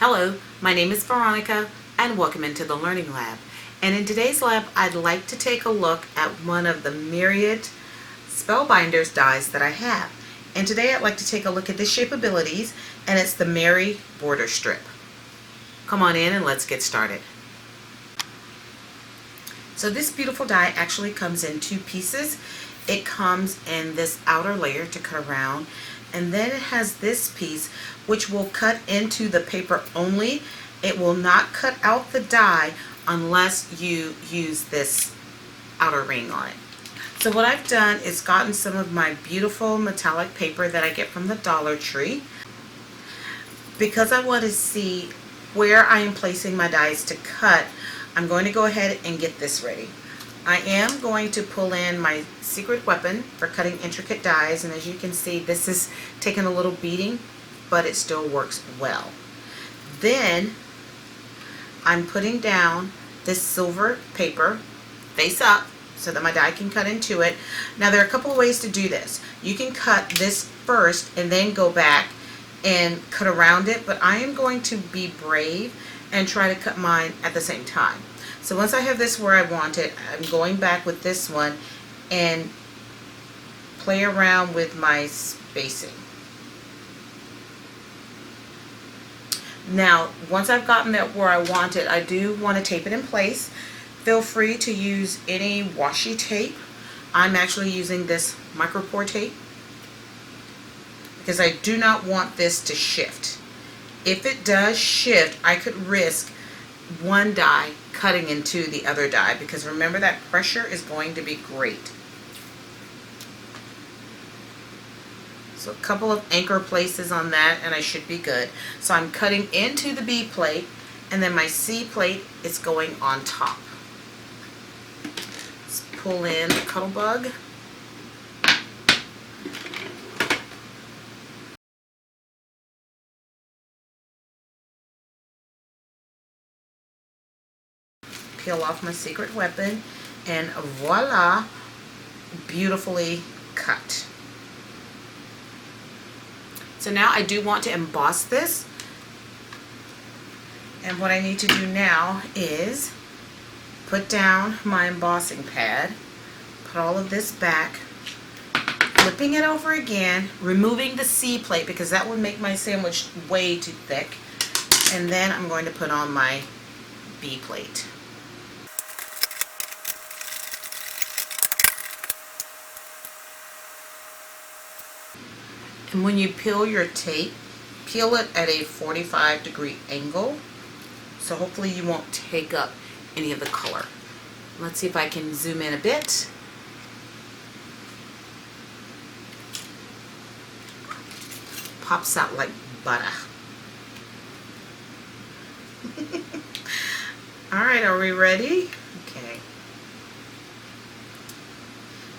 Hello, my name is Veronica and welcome into the Learning Lab. And in today's lab, I'd like to take a look at one of the myriad Spellbinders dies that I have. And today I'd like to take a look at the Shapeabilities, and it's the Mary border strip. Come on in and let's get started. So this beautiful die actually comes in two pieces. It comes in this outer layer to cut around, and then it has this piece which will cut into the paper only. It will not cut out the die unless you use this outer ring on it. So what I've done is gotten some of my beautiful metallic paper that I get from the Dollar Tree. Because I want to see where I am placing my dies to cut, I'm going to go ahead and get this ready. I am going to pull in my secret weapon for cutting intricate dies, and as you can see, this is taking a little beating, but it still works well. Then I'm putting down this silver paper face up so that my die can cut into it. Now there are a couple of ways to do this. You can cut this first and then go back and cut around it, but I am going to be brave and try to cut mine at the same time. So once I have this where I want it, I'm going back with this one and play around with my spacing. Now, once I've gotten that where I want it, I do want to tape it in place. Feel free to use any washi tape. I'm actually using this micropore tape because I do not want this to shift. If it does shift, I could risk one die cutting into the other die, because remember that pressure is going to be great. So a couple of anchor places on that and I should be good. So I'm cutting into the B plate, and then my C plate is going on top. Let's pull in the cuddle bug. Peel off my secret weapon, and voila, beautifully cut. So now I do want to emboss this, and what I need to do now is put down my embossing pad, put all of this back, flipping it over again, removing the C plate because that would make my sandwich way too thick, and then I'm going to put on my B plate. And when you peel your tape, peel it at a 45-degree angle, so hopefully you won't take up any of the color. Let's see if I can zoom in a bit. Pops out like butter. Alright, are we ready? Okay.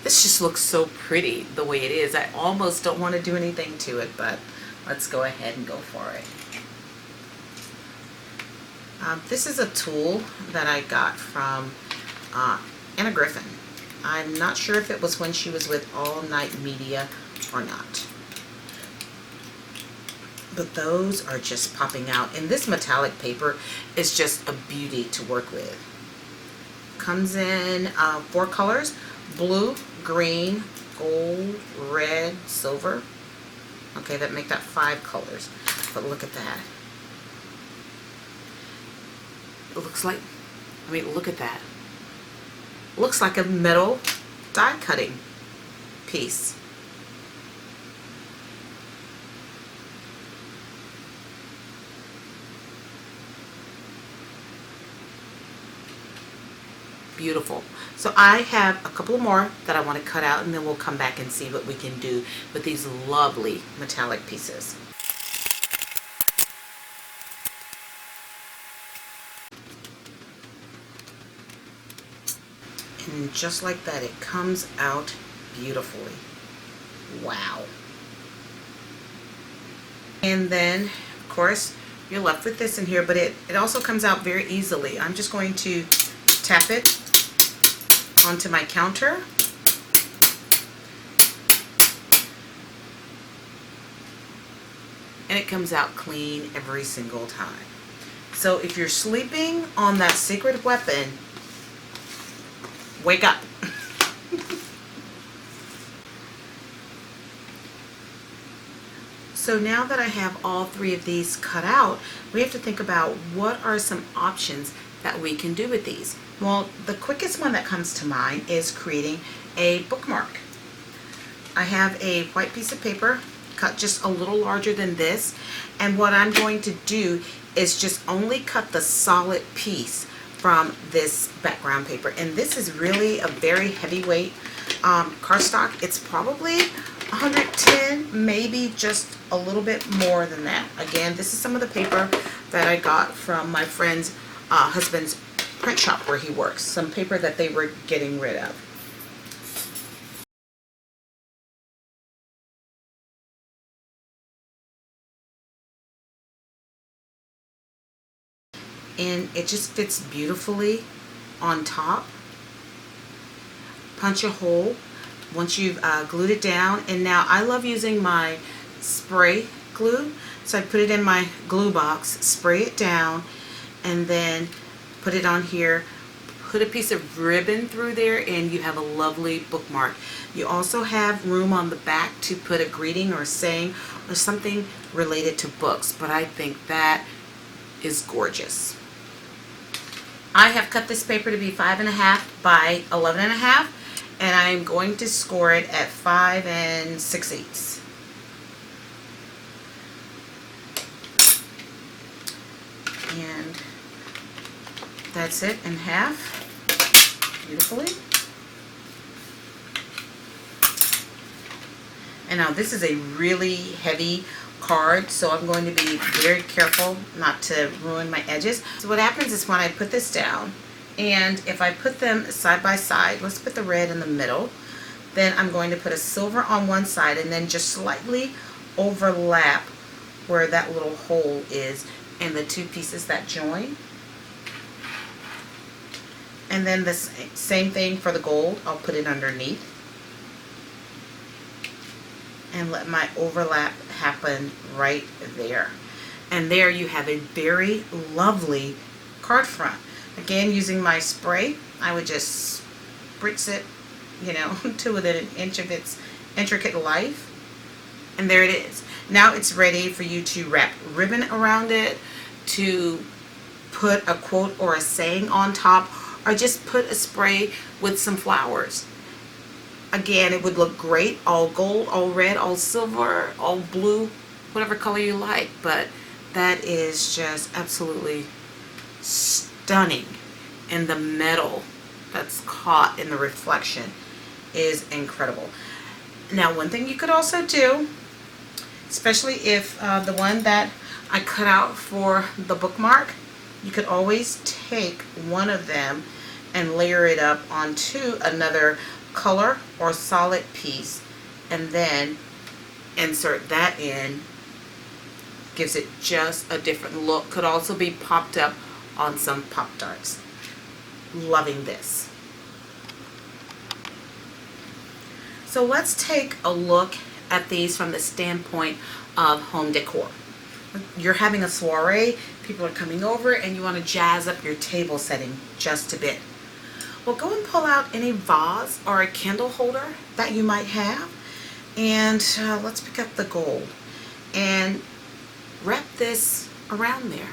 This just looks so pretty the way it is. I almost don't want to do anything to it, but let's go ahead and go for it. This is a tool that I got from Anna Griffin. I'm not sure if it was when she was with All Night Media or not. But those are just popping out. And this metallic paper is just a beauty to work with. Comes in 4 colors: blue, green, gold, red, silver. Okay, that make that 5 colors. But look at that. It looks like, I mean, look at that. It looks like a metal die cutting piece. Beautiful. So I have a couple more that I want to cut out, and then we'll come back and see what we can do with these lovely metallic pieces. And just like that, it comes out beautifully. Wow. And then, of course, you're left with this in here, but it also comes out very easily. I'm just going to tap it onto my counter, and it comes out clean every single time. So if you're sleeping on that secret weapon, wake up. So now that I have all three of these cut out, we have to think about what are some options that we can do with these. Well, the quickest one that comes to mind is creating a bookmark. I have a white piece of paper cut just a little larger than this, and what I'm going to do is just only cut the solid piece from this background paper. And this is really a very heavyweight cardstock. It's probably 110, maybe just a little bit more than that. Again, this is some of the paper that I got from my friend's husband's print shop where he works. Some paper that they were getting rid of. And it just fits beautifully on top. Punch a hole once you've glued it down. And now I love using my spray glue, so I put it in my glue box, spray it down, and then put it on here, put a piece of ribbon through there, and you have a lovely bookmark. You also have room on the back to put a greeting or a saying or something related to books, but I think that is gorgeous. I have cut this paper to be 5.5 by 11.5, and I'm going to score it at 5 6/8. And that's it in half, beautifully. And now this is a really heavy card, so I'm going to be very careful not to ruin my edges. So what happens is when I put this down, and if I put them side by side, let's put the red in the middle, then I'm going to put a silver on one side and then just slightly overlap where that little hole is and the two pieces that join. And then the same thing for the gold, I'll put it underneath and let my overlap happen right there. And there you have a very lovely card front. Again, using my spray, I would just spritz it, to within an inch of its intricate life. And there it is. Now it's ready for you to wrap ribbon around it, to put a quote or a saying on top, or just put a spray with some flowers. Again, it would look great, all gold, all red, all silver, all blue, whatever color you like, but that is just absolutely stunning. And the metal that's caught in the reflection is incredible. Now, one thing you could also do, especially if the one that I cut out for the bookmark, you could always take one of them and layer it up onto another color or solid piece and then insert that in. Gives it just a different look. Could also be popped up on some Pop-Tarts. Loving this. So let's take a look at these from the standpoint of home decor. You're having a soiree, people are coming over, and you want to jazz up your table setting just a bit. Well, go and pull out any vase or a candle holder that you might have, and let's pick up the gold and wrap this around there.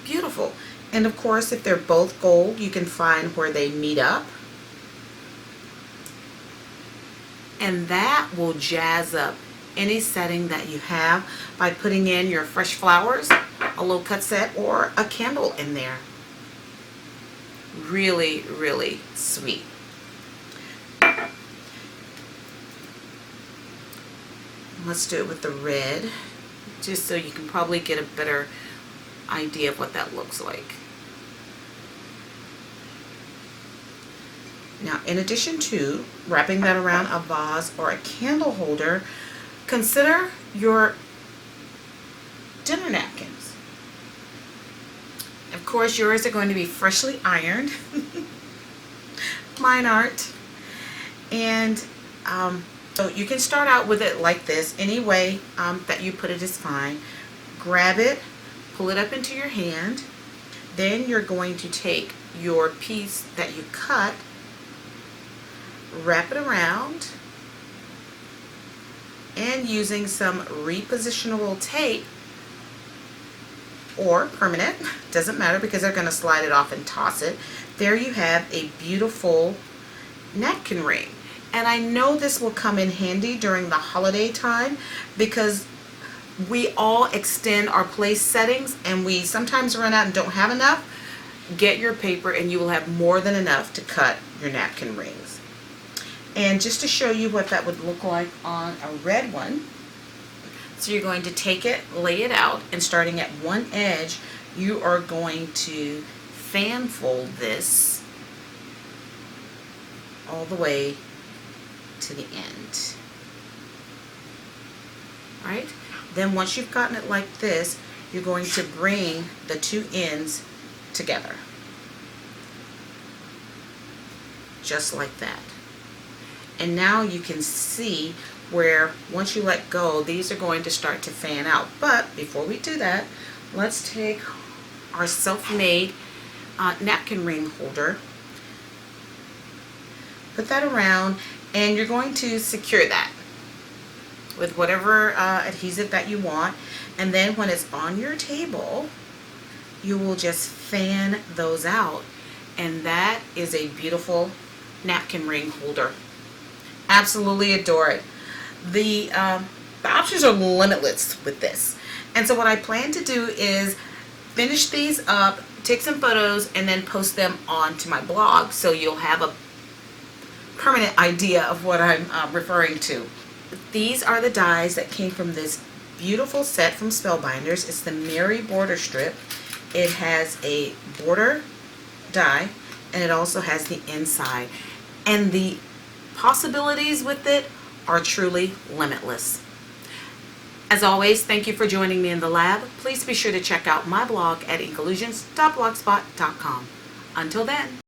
Beautiful. And of course, if they're both gold, you can find where they meet up, and that will jazz up any setting that you have by putting in your fresh flowers, a low cut set, or a candle in there. Really, really sweet. Let's do it with the red, just so you can probably get a better idea of what that looks like. Now, in addition to wrapping that around a vase or a candle holder, consider your dinner napkins. Of course, yours are going to be freshly ironed. Mine aren't. And So you can start out with it like this. Any way that you put it is fine. Grab it, pull it up into your hand. Then you're going to take your piece that you cut, wrap it around, and using some repositionable tape or permanent, doesn't matter because they're going to slide it off and toss it. There you have a beautiful napkin ring. And I know this will come in handy during the holiday time because we all extend our place settings and we sometimes run out and don't have enough. Get your paper and you will have more than enough to cut your napkin rings. And just to show you what that would look like on a red one, so you're going to take it, lay it out, and starting at one edge, you are going to fan fold this all the way to the end. Right? Then once you've gotten it like this, you're going to bring the two ends together. Just like that. And now you can see where once you let go, these are going to start to fan out. But before we do that, let's take our self-made napkin ring holder, put that around, and you're going to secure that with whatever adhesive that you want. And then when it's on your table, you will just fan those out. And that is a beautiful napkin ring holder. Absolutely adore it. The options are limitless with this. And so what I plan to do is finish these up, take some photos, and then post them onto my blog so you'll have a permanent idea of what I'm referring to. These are the dies that came from this beautiful set from Spellbinders. It's the Merry Border Strip. It has a border die and it also has the inside. And the possibilities with it are truly limitless. As always, thank you for joining me in the lab. Please be sure to check out my blog at inkollusions.blogspot.com. Until then.